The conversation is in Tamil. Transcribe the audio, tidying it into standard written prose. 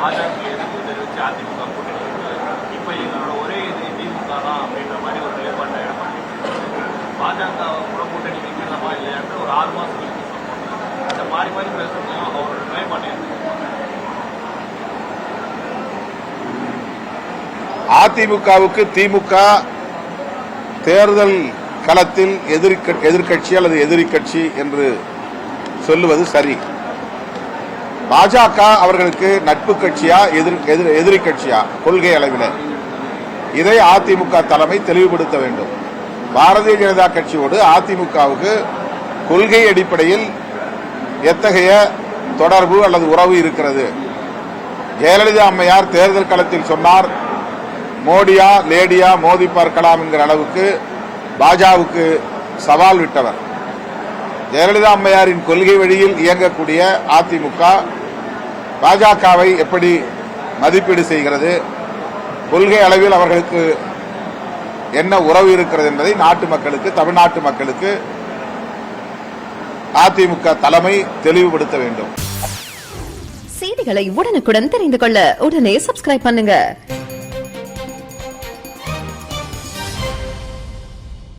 பாஜக எதிர்ப்பு தெரிவித்து அதிமுக கூட்டணி இப்ப எங்களோட ஒரே இது திமுக தான் அப்படின்ற மாதிரி ஒரு நிலைப்பாட்டை எடப்பாடி பாஜக கூட கூட்டணி வைக்கிறதா இல்லையான்னு ஒரு 6 மாசம் கழிச்சு சொல்லுவாங்க. அந்த மாறி மாறி பேசுறதும் அவரோட நிலைப்பாட்டை அதிமுகவுக்கு திமுக தேர்தல் களத்தில் எதிர்க்கட்சி அல்லது எதிரி கட்சி என்று சொல்லுவது சரி. பாஜக அவர்களுக்கு நட்பு கட்சியா எதிரி கட்சியா கொள்கை அளவில் இதை அதிமுக தலைமை தெளிவுபடுத்த வேண்டும். பாரதிய ஜனதா கட்சியோடு அதிமுகவுக்கு கொள்கை அடிப்படையில் எத்தகைய தொடர்பு அல்லது உறவு இருக்கிறது? ஜெயலலிதா அம்மையார் தேர்தல் களத்தில் சொன்னார், மோடியா லேடியா மோதி பார்க்கலாம் என்கிற அளவுக்கு பாஜகவுக்கு சவால் விட்டவர். ஜெயலலிதா அம்மையாரின் கொள்கை வழியில் இயங்கக்கூடிய அதிமுக பாஜகவை எப்படி மதிப்பீடு செய்கிறது, கொள்கை அளவில் அவர்களுக்கு என்ன உறவு இருக்கிறது என்பதை நாட்டு மக்களுக்கு, தமிழ்நாட்டு மக்களுக்கு அதிமுக தலைமை தெளிவுபடுத்த வேண்டும். செய்திகளை உடனுக்குடன் தெரிந்து கொள்ள உடனே சப்ஸ்கிரைப் பண்ணுங்க.